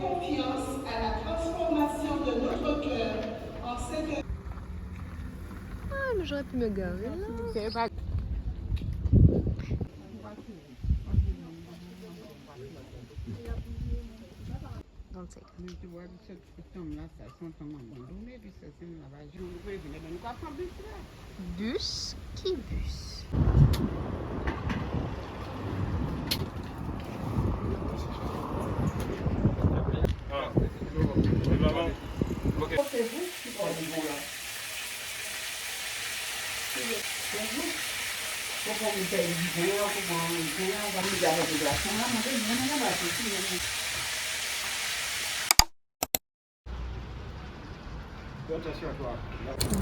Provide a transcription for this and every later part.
Confiance à la transformation de notre cœur en cette... Ah, mais j'aurais pu me garer là. Don't say. Bus? Qui bus?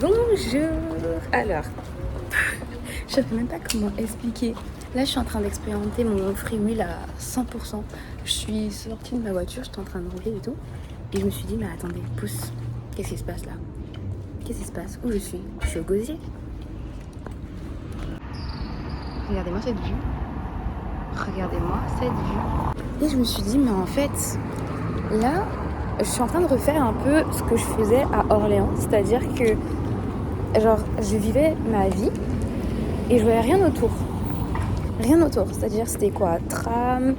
Bonjour. Alors, je ne sais même pas comment expliquer. Là, je suis en train d'expérimenter mon free wheel à 100%. Je suis sortie de ma voiture, j'étais en train de rouler et tout. Et je me suis dit, mais attendez, pousse. Qu'est-ce qui se passe là? Qu'est-ce qui se passe? Où je suis? Je suis au gosier. Regardez-moi cette vue. Regardez-moi cette vue. Et je me suis dit, mais en fait, là, je suis en train de refaire un peu ce que je faisais à Orléans. C'est-à-dire que, genre, je vivais ma vie et je voyais rien autour. Rien autour. C'est-à-dire, c'était quoi? Tram,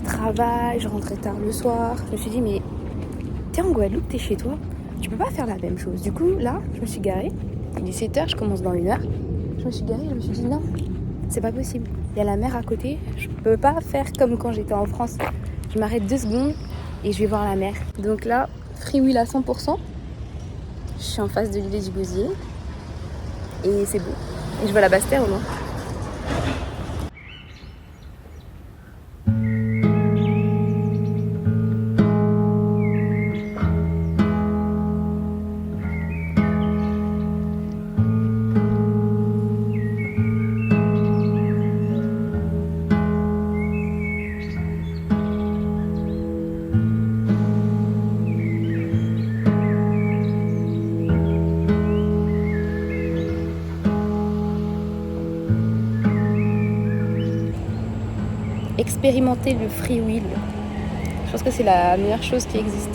travail, je rentrais tard le soir. Je me suis dit, mais t'es en Guadeloupe, t'es chez toi. Tu peux pas faire la même chose. Du coup, là, je me suis garée. Il est 7h, je commence dans 1h. Je me suis garée, je me suis dit, non, c'est pas possible. Il y a la mer à côté. Je peux pas faire comme quand j'étais en France. Je m'arrête 2 secondes et je vais voir la mer. Donc là, free wheel à 100%. Je suis en face de l'île du Gosier. Et c'est beau. Et je vois la Basse-Terre au loin. Expérimenter le free wheel. Je pense que c'est la meilleure chose qui existe.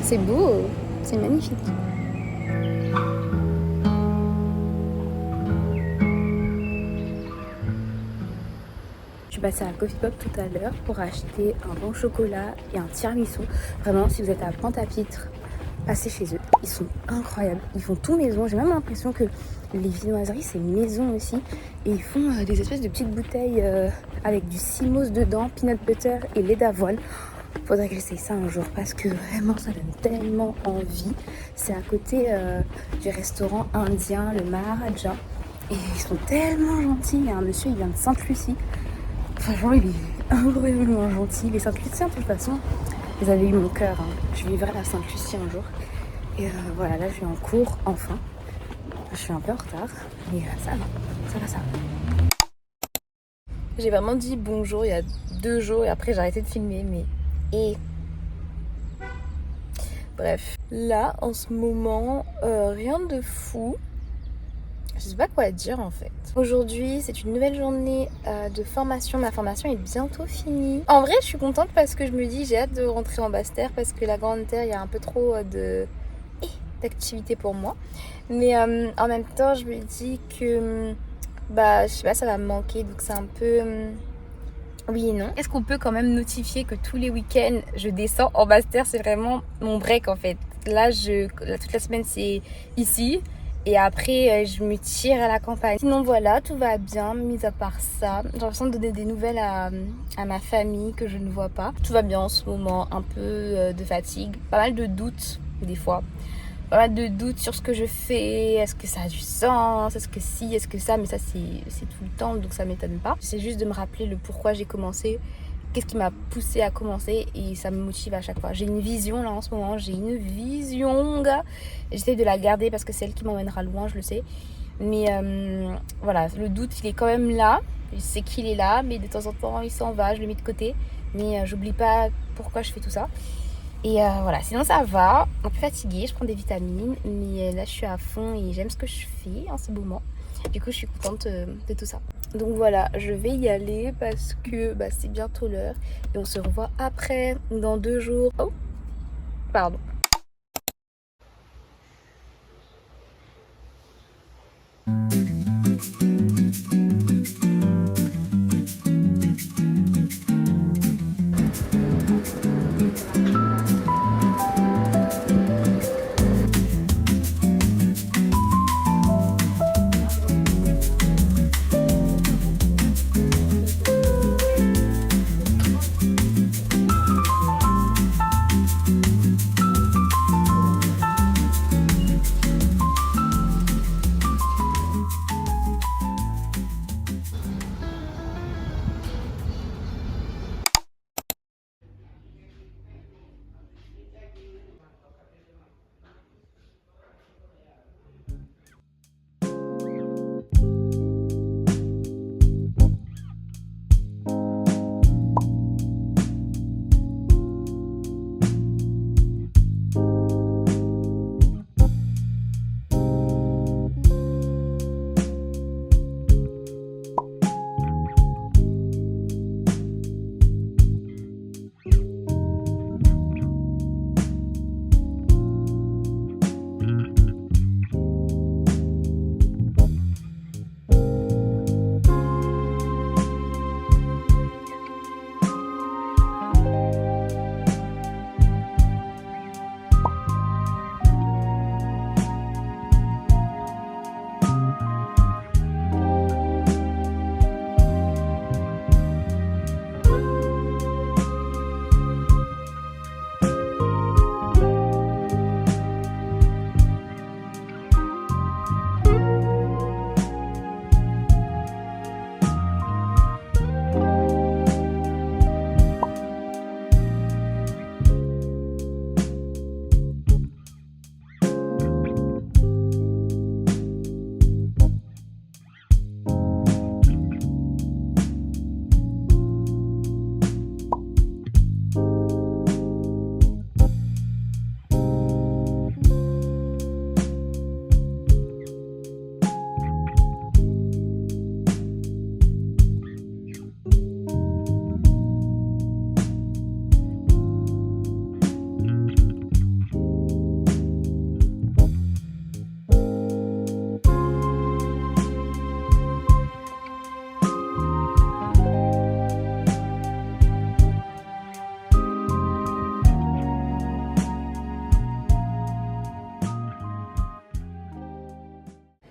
C'est beau, c'est magnifique. Je suis passée à Coffee Pop tout à l'heure pour acheter un bon chocolat et un tiramisu. Vraiment, si vous êtes à Pointe-à-Pitre, passez chez eux. Ils sont incroyables. Ils font tout maison. J'ai même l'impression que les viennoiseries, c'est maison aussi. Et ils font des espèces de petites bouteilles avec du Simos dedans, peanut butter et lait d'avoine. Faudrait que j'essaye ça un jour parce que vraiment, ça donne tellement envie. C'est à côté du restaurant indien, le Maharaja. Et ils sont tellement gentils. Il y a un monsieur, il vient de Sainte-Lucie. Franchement, il est incroyablement gentil. Les Sainte-Luciens, de toute façon, ils avaient eu mon cœur. Je vivrai à Sainte-Lucie un jour. Et voilà, là, je suis en cours, enfin. Je suis un peu en retard, mais ça va. J'ai vraiment dit bonjour il y a 2 jours et après, j'ai arrêté de filmer, mais... Bref. Là, en ce moment, rien de fou. Je sais pas quoi dire en fait. Aujourd'hui, c'est une nouvelle journée de formation. Ma formation est bientôt finie. En vrai, je suis contente parce que je me dis j'ai hâte de rentrer en Basse-Terre parce que la Grande Terre, il y a un peu trop d'activité pour moi. Mais en même temps, je me dis que je sais pas, ça va me manquer. Donc c'est un peu oui et non. Est-ce qu'on peut quand même notifier que tous les week-ends, je descends en Basse-Terre? C'est vraiment mon break en fait. Là, toute la semaine, c'est ici. Et après, je me tire à la campagne. Sinon, voilà, tout va bien, mis à part ça. J'ai l'impression de donner des nouvelles à ma famille que je ne vois pas. Tout va bien en ce moment, un peu de fatigue, pas mal de doutes des fois. Pas mal de doutes sur ce que je fais, est-ce que ça a du sens, est-ce que si, est-ce que ça, mais ça c'est tout le temps, donc ça m'étonne pas. C'est juste de me rappeler le pourquoi j'ai commencé, qu'est-ce qui m'a poussé à commencer et ça me motive à chaque fois. J'ai une vision là en ce moment, j'ai une vision, gars. J'essaie de la garder parce que c'est elle qui m'emmènera loin, je le sais. Mais voilà, le doute il est quand même là, je sais qu'il est là, mais de temps en temps il s'en va, je le mets de côté. Mais j'oublie pas pourquoi je fais tout ça. Et voilà, sinon ça va, un peu fatiguée, je prends des vitamines, mais là je suis à fond et j'aime ce que je fais en ce moment. Du coup je suis contente de tout ça. Donc voilà, je vais y aller parce que c'est bientôt l'heure et on se revoit après, dans 2 jours. Oh, pardon.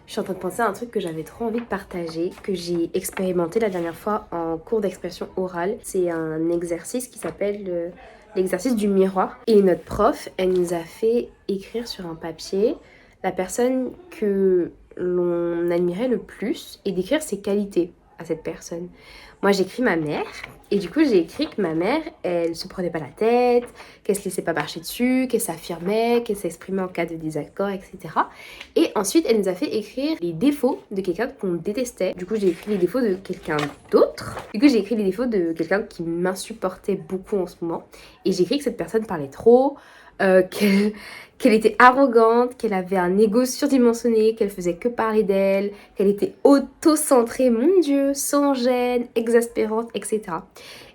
Je suis en train de penser à un truc que j'avais trop envie de partager, que j'ai expérimenté la dernière fois en cours d'expression orale. C'est un exercice qui s'appelle l'exercice du miroir. Et notre prof, elle nous a fait écrire sur un papier la personne que l'on admirait le plus et d'écrire ses qualités à cette personne. Moi, j'écris ma mère et du coup, j'ai écrit que ma mère, elle se prenait pas la tête, qu'elle se laissait pas marcher dessus, qu'elle s'affirmait, qu'elle s'exprimait en cas de désaccord, etc. Et ensuite, elle nous a fait écrire les défauts de quelqu'un qu'on détestait. Du coup, j'ai écrit les défauts de quelqu'un d'autre. Du coup, j'ai écrit les défauts de quelqu'un qui m'insupportait beaucoup en ce moment. Et j'ai écrit que cette personne parlait trop, qu'elle était arrogante, qu'elle avait un ego surdimensionné, qu'elle faisait que parler d'elle, qu'elle était auto-centrée, mon Dieu, sans gêne, exaspérante, etc.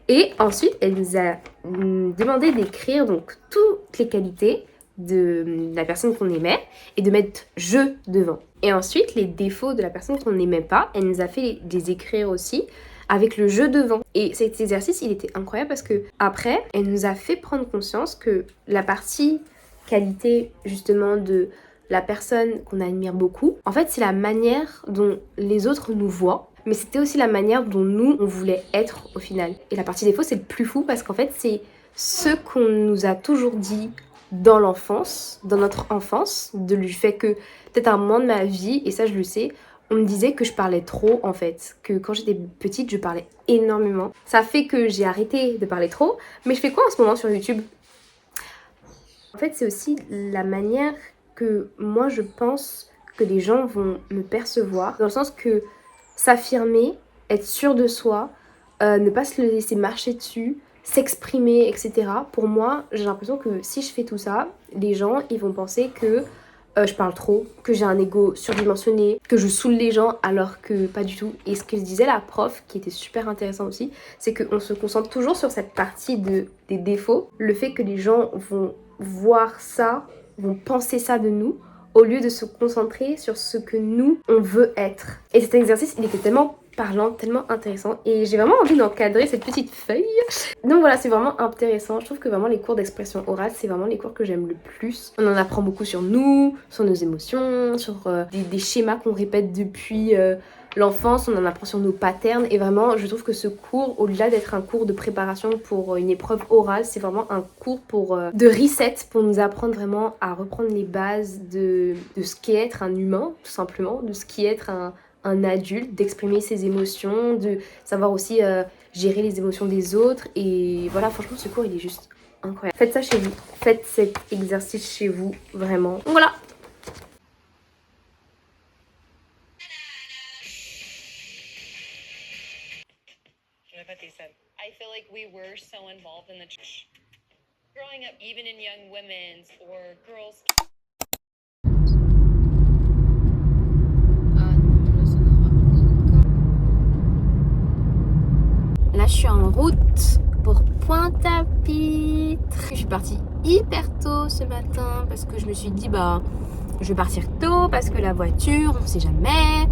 Et ensuite, elle nous a demandé d'écrire donc toutes les qualités de la personne qu'on aimait et de mettre je devant. Et ensuite, les défauts de la personne qu'on n'aimait pas, elle nous a fait les écrire aussi avec le jeu devant. Et cet exercice, il était incroyable parce que après, elle nous a fait prendre conscience que la partie qualité justement de la personne qu'on admire beaucoup. En fait, c'est la manière dont les autres nous voient, mais c'était aussi la manière dont nous, on voulait être au final. Et la partie défaut, c'est le plus fou parce qu'en fait, c'est ce qu'on nous a toujours dit dans l'enfance, dans notre enfance, de lui fait que peut-être à un moment de ma vie, et ça je le sais, on me disait que je parlais trop en fait, que quand j'étais petite, je parlais énormément. Ça fait que j'ai arrêté de parler trop, mais je fais quoi en ce moment sur YouTube? En fait, c'est aussi la manière que moi je pense que les gens vont me percevoir, dans le sens que s'affirmer, être sûr de soi, ne pas se laisser marcher dessus, s'exprimer, etc. Pour moi, j'ai l'impression que si je fais tout ça, les gens, ils vont penser que je parle trop, que j'ai un ego surdimensionné, que je saoule les gens alors que pas du tout. Et ce que disait la prof, qui était super intéressant aussi, c'est qu'on se concentre toujours sur cette partie des défauts, le fait que les gens vont voir ça, vont penser ça de nous, au lieu de se concentrer sur ce que nous, on veut être. Et cet exercice, il était tellement parlant, tellement intéressant, et j'ai vraiment envie d'encadrer cette petite feuille. Donc voilà, c'est vraiment intéressant. Je trouve que vraiment les cours d'expression orale, c'est vraiment les cours que j'aime le plus. On en apprend beaucoup sur nous, sur nos émotions, sur des schémas qu'on répète depuis l'enfance, on en apprend sur nos patterns, et vraiment je trouve que ce cours, au-delà d'être un cours de préparation pour une épreuve orale, c'est vraiment un cours de reset, pour nous apprendre vraiment à reprendre les bases de ce qu'est être un humain, tout simplement, de ce qu'est être un adulte, d'exprimer ses émotions, de savoir aussi gérer les émotions des autres. Et voilà, franchement ce cours il est juste incroyable. Faites ça chez vous, faites cet exercice chez vous, vraiment. Donc voilà. I feel like we were so involved in the church. Growing up, even in young women's or girls' Là, je suis en route pour Pointe-à-Pitre. Je suis partie hyper tôt ce matin parce que je me suis dit, je vais partir tôt parce que la voiture, on sait jamais.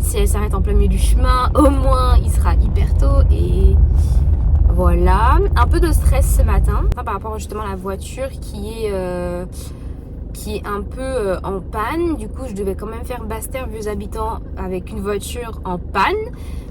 Si elle s'arrête en plein milieu du chemin, au moins, il sera hyper tôt. Et voilà. Un peu de stress ce matin par rapport justement à la voiture qui est un peu en panne. Du coup, je devais quand même faire Basse-Terre, Vieux-Habitants avec une voiture en panne.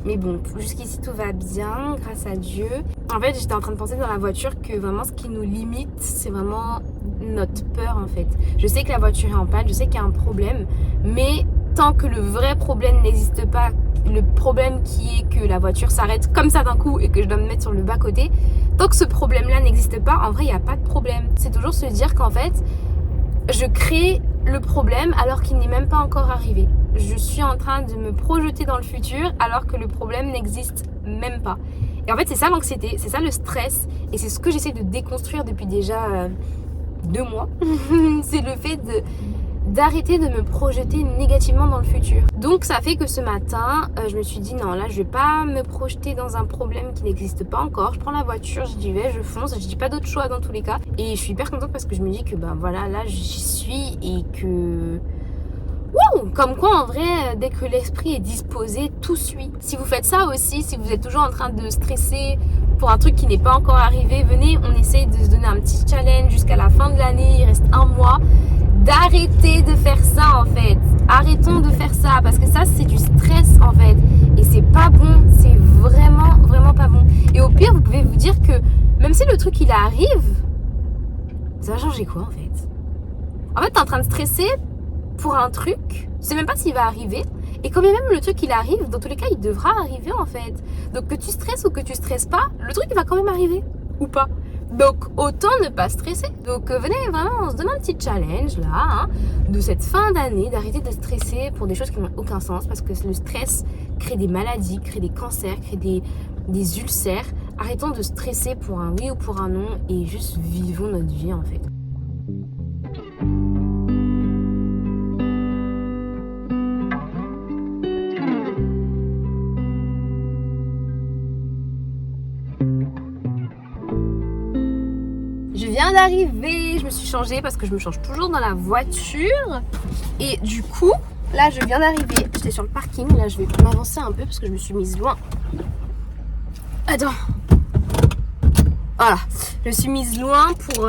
Mais bon, jusqu'ici tout va bien, grâce à Dieu. En fait, j'étais en train de penser dans la voiture que vraiment ce qui nous limite, c'est vraiment notre peur en fait. Je sais que la voiture est en panne, je sais qu'il y a un problème, mais tant que le vrai problème n'existe pas, le problème qui est que la voiture s'arrête comme ça d'un coup et que je dois me mettre sur le bas-côté, tant que ce problème-là n'existe pas, en vrai, il n'y a pas de problème. C'est toujours se dire qu'en fait, je crée le problème alors qu'il n'est même pas encore arrivé. Je suis en train de me projeter dans le futur alors que le problème n'existe même pas. Et en fait, c'est ça l'anxiété, c'est ça le stress. Et c'est ce que j'essaie de déconstruire depuis déjà 2 mois. C'est le fait d'arrêter de me projeter négativement dans le futur. Donc ça fait que ce matin, je me suis dit non, là je vais pas me projeter dans un problème qui n'existe pas encore. Je prends la voiture, j'y vais, je fonce, je dis pas d'autre choix dans tous les cas. Et je suis hyper contente parce que je me dis que voilà, là j'y suis et que... Wow, comme quoi en vrai, dès que l'esprit est disposé, tout suit. Si vous faites ça aussi, si vous êtes toujours en train de stresser pour un truc qui n'est pas encore arrivé, venez, on essaye de se donner un petit challenge jusqu'à la fin de l'année, il reste 1 mois. D'arrêter de faire ça en fait. Arrêtons de faire ça parce que ça c'est du stress en fait. Et c'est pas bon, c'est vraiment vraiment pas bon. Et au pire vous pouvez vous dire que même si le truc il arrive, ça va changer quoi en fait? En fait t'es en train de stresser pour un truc, tu sais même pas s'il va arriver. Et quand bien même le truc il arrive, dans tous les cas il devra arriver en fait. Donc que tu stresses ou que tu stresses pas, le truc il va quand même arriver. Ou pas. Donc autant ne pas stresser. Donc venez vraiment, on se donne un petit challenge là, de cette fin d'année, d'arrêter de stresser pour des choses qui n'ont aucun sens, parce que le stress crée des maladies, crée des cancers, crée des ulcères. Arrêtons de stresser pour un oui ou pour un non et juste vivons notre vie en fait. Je viens d'arriver, je me suis changée parce que je me change toujours dans la voiture. Et du coup, là je viens d'arriver, j'étais sur le parking, là je vais m'avancer un peu parce que je me suis mise loin. Attends. Voilà, je me suis mise loin pour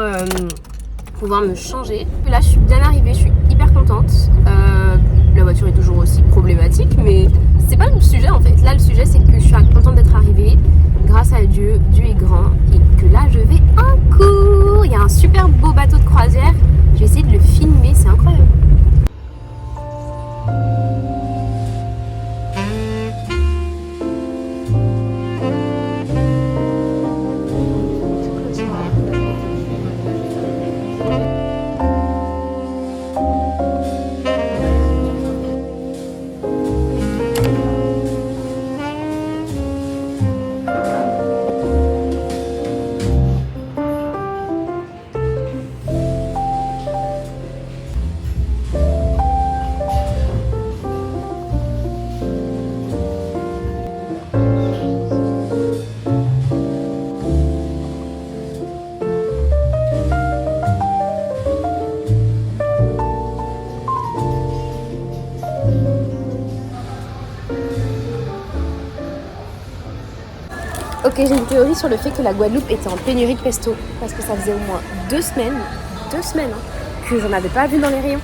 pouvoir me changer. Là je suis bien arrivée, je suis hyper contente. contente. La voiture est toujours aussi problématique, mais c'est pas le sujet en fait. Là, le sujet, c'est que je suis contente d'être arrivée. Grâce à Dieu, Dieu est grand et que là, je vais en cours. Il y a un super beau bateau de croisière. Je vais essayer de le filmer, c'est incroyable. Ok, j'ai une théorie sur le fait que la Guadeloupe était en pénurie de pesto. Parce que ça faisait au moins 2 semaines que j'en avais pas vu dans les rayons.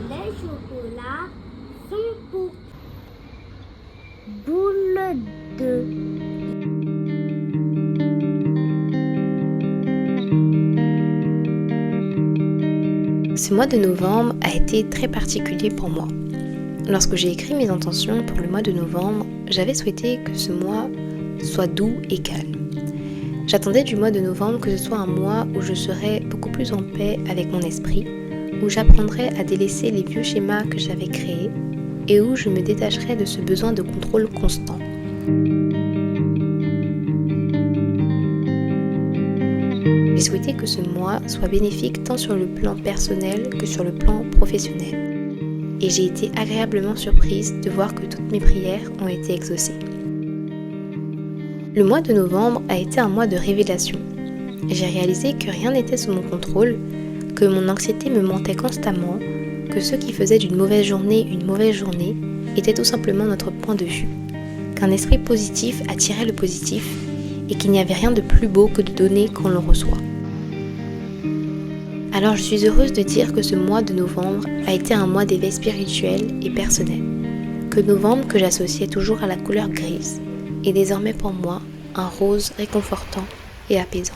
Les chocolats sont pour boule de... Ce mois de novembre a été très particulier pour moi. Lorsque j'ai écrit mes intentions pour le mois de novembre, j'avais souhaité que ce mois soit doux et calme. J'attendais du mois de novembre que ce soit un mois où je serais beaucoup plus en paix avec mon esprit, où j'apprendrais à délaisser les vieux schémas que j'avais créés et où je me détacherais de ce besoin de contrôle constant. J'ai souhaité que ce mois soit bénéfique tant sur le plan personnel que sur le plan professionnel. Et j'ai été agréablement surprise de voir que toutes mes prières ont été exaucées. Le mois de novembre a été un mois de révélation. J'ai réalisé que rien n'était sous mon contrôle, que mon anxiété me mentait constamment, que ce qui faisait d'une mauvaise journée une mauvaise journée était tout simplement notre point de vue, qu'un esprit positif attirait le positif et qu'il n'y avait rien de plus beau que de donner quand l'on reçoit. Alors je suis heureuse de dire que ce mois de novembre a été un mois d'éveil spirituel et personnel, que novembre que j'associais toujours à la couleur grise est désormais pour moi un rose réconfortant et apaisant.